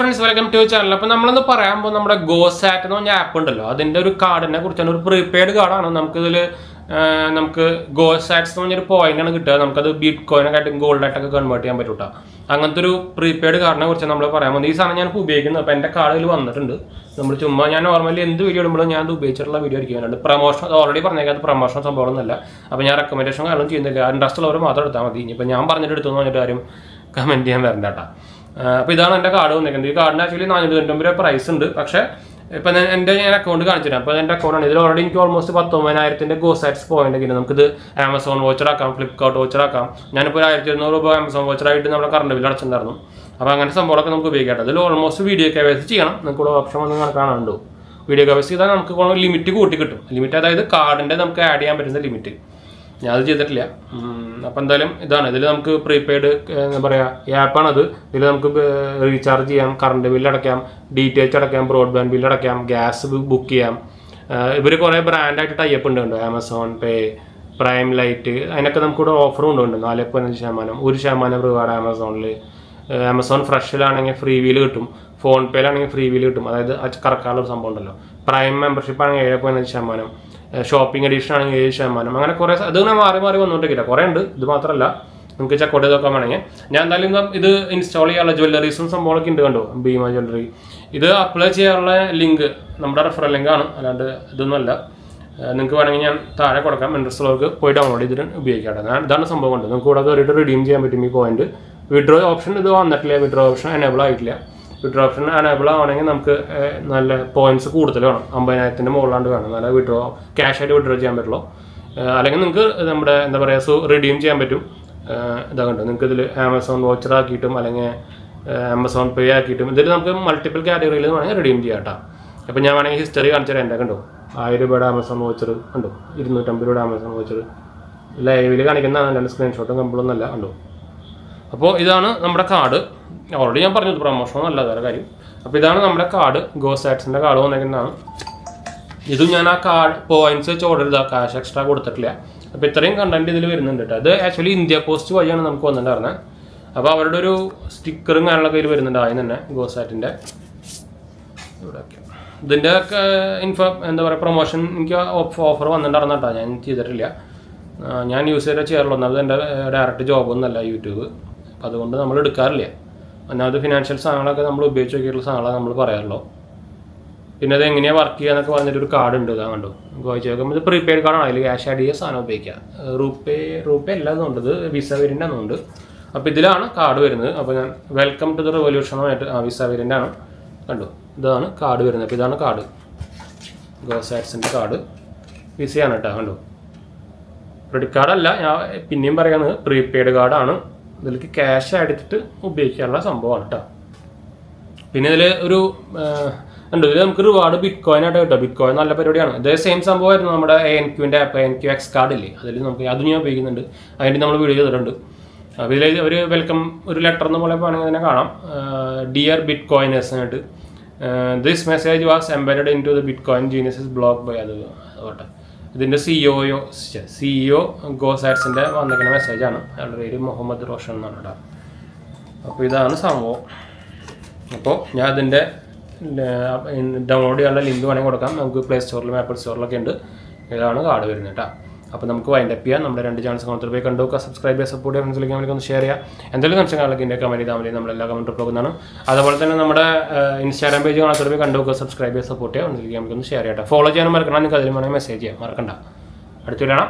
Friends, welcome to channel. അപ്പോൾ നമ്മളൊന്ന് പറയുമ്പോൾ നമ്മുടെ ഗോസാറ്റ് എന്ന് പറഞ്ഞ ആപ്പ് ഉണ്ടല്ലോ, അതിൻ്റെ ഒരു കാർഡിനെ കുറിച്ചാണ്. ഒരു പ്രീപെയ്ഡ് കാർഡാണ്. നമുക്ക് ഗോസാറ്റ്സ് എന്ന് പറഞ്ഞൊരു പോയിന്റാണ് കിട്ടുക. നമുക്കത് ബിറ്റ് കോയിനൊക്കെയായിട്ടും ഗോൾഡായിട്ടൊക്കെ കൺവേർട്ട് ചെയ്യാൻ പറ്റൂട്ടോ. അങ്ങനത്തെ ഒരു പ്രീപെയ്ഡ് കാർഡിനെ കുറിച്ച് നമ്മൾ പറയാൻ പോകുന്നത്. ഈ സാധനം ഞാൻ ഉപയോഗിക്കുന്നത്. അപ്പോൾ എൻ്റെ കാർഡിൽ വന്നിട്ടുണ്ട്. നമ്മൾ ചുമ്മാ ഞാൻ നോർമലി എന്ത് വീഡിയോ ഇടുമ്പോഴും ഞാൻ അത് ഉപയോഗിച്ചിട്ടുള്ള വീഡിയോ ആയിരിക്കും. പ്രൊമോഷൻ ഓൾറെഡി പറഞ്ഞേക്കാത്ത പ്രൊമോഷൻ സംഭവമൊന്നുമല്ല. അപ്പോൾ ഞാൻ റെക്കമെൻഡേഷൻ കാരണം ചെയ്യുന്നില്ല. ഇൻട്രസ്റ്റ് ഉള്ളവർ മാത്രം എടുത്താൽ മതി. ഇനിയിപ്പോൾ ഞാൻ പറഞ്ഞിട്ട് എടുത്തു എന്ന് പറഞ്ഞിട്ട് ആരും കമൻറ്റ് ചെയ്യാൻ വരണ്ട കേട്ടോ. അപ്പോൾ ഇതാണ് എൻ്റെ കാർഡ് വന്നിരിക്കുന്നത്. ഈ കാർഡിന് ആക്ച്വലി 499 രൂപ പ്രൈസ് ഉണ്ട്. പക്ഷേ ഇപ്പം ഞാൻ അക്കൗണ്ട് കാണിച്ചിട്ടാണ്. അപ്പോൾ എൻ്റെ അക്കൗണ്ടാണ്. ഇതിൽ ഓൾറെഡി എനിക്ക് ഓൾമോസ്റ്റ് 19,000 ഗോസാറ്റ്സ് പോയിന്റ് ഒക്കെ. നമുക്കിത് ആമസോൺ വോച്ചറാക്കാം, ഫ്ലിപ്കാർട്ട് വോച്ചറാക്കാം. ഞാനിപ്പോൾ 1,200 രൂപ ആമസോൺ വോച്ചറായിട്ട് നമ്മുടെ കറണ്ട് ബില്ല് അടച്ചിട്ടുണ്ടായിരുന്നു. അപ്പോൾ അങ്ങനെ സംഭവമൊക്കെ നമുക്ക് ഉപയോഗിക്കാം. അതിൽ ഓൾമോസ്റ്റ് വീഡിയോ കവേഴ്സ് ചെയ്യണം. നമുക്കിവിടെ ഓപ്ഷൻ വന്ന് കാണാനുണ്ടോ? വീഡിയോ കവേഴ്സ് ചെയ്താൽ നമുക്ക് ലിമിറ്റ് കൂട്ടി കിട്ടും. ലിമിറ്റ് അതായത് കാർഡിൻ്റെ നമുക്ക് ആഡ് ചെയ്യാൻ പറ്റുന്ന ലിമിറ്റ്. ഞാൻ അത് ചെയ്തിട്ടില്ല. അപ്പം എന്തായാലും ഇതാണ്. ഇതിൽ നമുക്ക് പ്രീപെയ്ഡ് എന്താ പറയുക ആപ്പാണത്. ഇതിൽ നമുക്ക് റീചാർജ് ചെയ്യാം, കറണ്ട് ബില്ല് അടയ്ക്കാം, DTH അടയ്ക്കാം, ബ്രോഡ്ബാൻഡ് ബില്ല് അടയ്ക്കാം, ഗ്യാസ് ബുക്ക് ചെയ്യാം. ഇവർ കുറേ ബ്രാൻഡായിട്ട് ടൈപ്പ് ഉണ്ട്. ആമസോൺ പേ, പ്രൈം ലൈറ്റ്, അതിനൊക്കെ നമുക്കിവിടെ ഓഫറും ഉണ്ട്. 4.5%, 1% റിവാർഡ് ആമസോണിൽ. ആമസോൺ ഫ്രഷിലാണെങ്കിൽ ഫ്രീ വീല് കിട്ടും. ഫോൺ പേയിലാണെങ്കിൽ ഫ്രീ വീല് കിട്ടും. അതായത് കറക്കാനുള്ള സംഭവം ഉണ്ടല്ലോ. പ്രൈം മെമ്പർഷിപ്പ് ആണെങ്കിൽ 7.5%, ഷോപ്പിംഗ് എഡിഷൻ ആണെങ്കിൽ 7%. അങ്ങനെ കുറേ അതിങ്ങനെ മാറി വന്നുകൊണ്ടിരിക്കില്ല. കുറേ ഉണ്ട്. ഇത് മാത്രമല്ല, നമുക്ക് ചെക്കൗട്ട് ചെയ്ത് നോക്കാൻ വേണമെങ്കിൽ. ഞാൻ എന്തായാലും ഇത് ഇൻസ്റ്റാൾ ചെയ്യാനുള്ള ജ്വല്ലറീസും സംഭവങ്ങളൊക്കെ ഉണ്ട്. കണ്ടോ, ഭീമ ജ്വല്ലറി. ഇത് അപ്ലൈ ചെയ്യാനുള്ള ലിങ്ക് നമ്മുടെ റെഫറൽ ലിങ്കാണ്, അല്ലാണ്ട് ഇതൊന്നുമല്ല. നിങ്ങൾക്ക് വേണമെങ്കിൽ ഞാൻ താഴെ കൊടുക്കാം. ഇൻട്രസ്റ്റ് ഉള്ളവർക്ക് പോയി ഡൗൺലോഡ് ചെയ്തിട്ട് ഉപയോഗിക്കാം. ഇതാണ് സംഭവം ഉണ്ട്. നമുക്ക് ഇവിടെ കയറിയിട്ട് റിഡീം ചെയ്യാൻ പറ്റും ഈ പോയിന്റ്. വിഡ്രോ ഓപ്ഷൻ ഇത് വന്നിട്ടില്ല. വിഡ്രോ ഓപ്ഷൻ എനേബിൾ ആയിട്ടില്ല. വിഡ്രോ ഓപ്ഷൻ എനേബിൾ ആവണമെങ്കിൽ നമുക്ക് നല്ല പോയിന്റ്സ് കൂടുതൽ വേണം. 50,000 മുകളിലാണ്ട് വേണം. നല്ല ക്യാഷ് ആയിട്ട് വിഡ്രോ ചെയ്യാൻ പറ്റുള്ളൂ. അല്ലെങ്കിൽ നിങ്ങൾക്ക് നമ്മുടെ എന്താ പറയുക റിഡീം ചെയ്യാൻ പറ്റും. ഇതാ കണ്ടോ, നിങ്ങൾക്ക് ഇതിൽ ആമസോൺ വോച്ചർ ആക്കിയിട്ടും അല്ലെങ്കിൽ ആമസോൺ പേ ആക്കിയിട്ടും ഇതിൽ നമുക്ക് മൾട്ടിപ്പിൾ കാറ്റഗറിയിൽ വേണമെങ്കിൽ റിഡീം ചെയ്യാം കേട്ടോ. അപ്പോൾ ഞാൻ വേണമെങ്കിൽ ഹിസ്റ്ററി കാണിച്ചു തരാം. എൻ്റെ കണ്ടോ, 1000 രൂപയുടെ ആമസോൺ വോച്ചർ കണ്ടോ, 250 രൂപയുടെ ആമസോൺ വോച്ചർ ലൈവിൽ കാണിക്കുന്നതാണ്. അല്ലാണ്ട് സ്ക്രീൻഷോട്ടും കമ്പിളൊന്നുമല്ല. കണ്ടോ. അപ്പോൾ ഇതാണ് നമ്മുടെ കാർഡ്. ഓൾറെഡി ഞാൻ പറഞ്ഞത് പ്രൊമോഷനൊന്നും അല്ല, വേറെ കാര്യം. അപ്പോൾ ഇതാണ് നമ്മുടെ കാർഡ്. ഗോസാറ്റ്സിൻ്റെ കാർഡ് വന്നേക്കുന്നതാണ്. ഇതും ഞാൻ ആ കാർഡ് പോയിന്റ്സ് വെച്ച് ഓർഡർ ചെയ്താൽ കാശ് എക്സ്ട്രാ കൊടുത്തിട്ടില്ല. അപ്പോൾ ഇത്രയും കണ്ടന്റ് ഇതിൽ വരുന്നുണ്ട് കേട്ടോ. അത് ആക്ച്വലി ഇന്ത്യ പോസ്റ്റ് വഴിയാണ് നമുക്ക് വന്നിട്ടുണ്ടായിരുന്നത്. അപ്പോൾ അവരുടെ ഒരു സ്റ്റിക്കറും കാര്യങ്ങളൊക്കെ ഇതിൽ വരുന്നുണ്ട്. ആദ്യം തന്നെ ഗോസാറ്റിൻ്റെ ഇവിടെയൊക്കെ ഇതിൻ്റെ ഒക്കെ എന്താ പറയുക പ്രൊമോഷൻ എനിക്ക് ഓഫർ വന്നിട്ടുണ്ടായിരുന്നു കേട്ടോ. ഞാൻ ചെയ്തിട്ടില്ല. ഞാൻ യൂസ് ചെയ്തിട്ട് ചെയ്യാറുള്ളൂ. ഒന്നാമത് എൻ്റെ ഡയറക്റ്റ് ജോബൊന്നുമല്ല യൂട്യൂബ്. അപ്പോൾ അതുകൊണ്ട് നമ്മൾ എടുക്കാറില്ല. ഒന്നാമത് ഫിനാൻഷ്യൽ സാധനങ്ങളൊക്കെ നമ്മൾ ഉപയോഗിച്ച് നോക്കിയിട്ടുള്ള സാധനങ്ങളാണ് നമ്മൾ പറയാറുള്ളൂ. പിന്നെ അത് എങ്ങനെയാണ് വർക്ക് ചെയ്യുക എന്നൊക്കെ പറഞ്ഞിട്ടൊരു കാർഡ് ഉണ്ട്. ഇതാ കണ്ടു, വായിച്ച് നോക്കുമ്പോൾ ഇത് പ്രീപെയ്ഡ് കാർഡാണ്. അതിൽ ക്യാഷ് ആഡ് ചെയ്യുക, സാധനം ഉപയോഗിക്കുക. റൂപേ അല്ല എന്നുണ്ട്, ഇത് വിസ വേരിയൻ്റ് എന്നുണ്ട്. അപ്പോൾ ഇതിലാണ് കാർഡ് വരുന്നത്. അപ്പോൾ ഞാൻ വെൽക്കം ടു ദ റിവല്യൂഷനുമായിട്ട് വിസ വേരിയൻ്റ് ആണ്. കണ്ടു, ഇതാണ് കാർഡ് വരുന്നത്. അപ്പോൾ ഇതാണ് കാർഡ്, ഗോസാറ്റ്സിൻ്റെ കാർഡ്. വിസയാണ് കേട്ടോ. കണ്ടു, ക്രെഡിറ്റ് കാർഡല്ല, ഞാൻ പിന്നെയും പറയുന്നത് പ്രീപെയ്ഡ് കാർഡാണ്. ഇതിലേക്ക് ക്യാഷ് എടുത്തിട്ട് ഉപയോഗിക്കാനുള്ള സംഭവമാണ് കേട്ടോ. പിന്നെ ഇതിൽ ഒരു ഉണ്ട്, ഇത് നമുക്ക് റിവാർഡ് ബിറ്റ് കോയിൻ ആയിട്ട് കിട്ടും. ബിറ്റ് കോയിൻ നല്ല പരിപാടിയാണ്. ഇതേ സെയിം സംഭവമായിരുന്നു നമ്മുടെ ANQൻ്റെ ആപ്പ്, ANQ X കാർഡ് ഇല്ലേ, അതിൽ നമുക്ക് അത് ഞാൻ ഉപയോഗിക്കുന്നുണ്ട്. അതിൻ്റെ നമ്മൾ വീഡിയോ ചെയ്തിട്ടുണ്ട്. അപ്പോൾ ഇതിൽ ഒരു വെൽക്കം ഒരു ലെറ്റർ എന്ന് പോലെ വേണമെങ്കിൽ തന്നെ കാണാം. ഡിയർ ബിറ്റ് കോയിനേഴ്സ് ആയിട്ട് this message was embedded into the bitcoin genius blog by അതുകൊട്ടെ. ഇതിൻ്റെ CEO ഗോസാറ്റ്സിൻ്റെ വന്നിരിക്കുന്ന മെസ്സേജാണ്. അയാളുടെ പേര് മുഹമ്മദ് റോഷൻ എന്നാണ് കേട്ടോ. അപ്പോൾ ഇതാണ് സംഭവം. അപ്പോൾ ഞാൻ അതിൻ്റെ ഡൗൺലോഡ് ചെയ്യാനുള്ള ലിങ്ക് വേണമെങ്കിൽ കൊടുക്കാം. നമുക്ക് പ്ലേ സ്റ്റോറിലും ആപ്പിൾ സ്റ്റോറിലൊക്കെ ഉണ്ട്. ഇതാണ് കാർഡ് വരുന്നത് കേട്ടോ. അപ്പോൾ നമുക്ക് വൈൻഡ് അപ്പ് ചെയ്യാം. നമ്മുടെ 2 ചാനൽസ് കൗണ്ടർ പോയി കണ്ടു നോക്കുക, സബ്സ്ക്രൈബ് ചെയ്യുക, സപ്പോർട്ട് ചെയ്യുക, ഫ്രണ്ട്സിലേക്ക് നമുക്ക് ഒന്ന് ഷെയർ ചെയ്യുക. എന്തെങ്കിലും സംശയങ്ങളൊക്കെ ഇന്ത്യ കമൻറ്റ് ചെയ്താൽ മതി. നമ്മളെല്ലാ കമൻറ്റ് പോകുന്നതാണ്. അതുപോലെ തന്നെ നമ്മുടെ ഇൻസ്റ്റാഗ്രാം പേജ് കൗണ്ടർ പോയി കണ്ടു നോക്കുക, സബ്സ്ക്രൈബ് ചെയ്യുക, സപ്പോർട്ട് ചെയ്യുക, ഫ്രണ്ട്സിലേക്ക് നമുക്കൊന്ന് ഷെയർ ചെയ്യാം. ഫോളോ ചെയ്യാനും മറക്കണം. നിങ്ങൾക്ക് അതിൽ വേണമെങ്കിൽ മെസ്സേജ് ചെയ്യാം, മറക്കണ്ട. അടുത്ത് വരണം.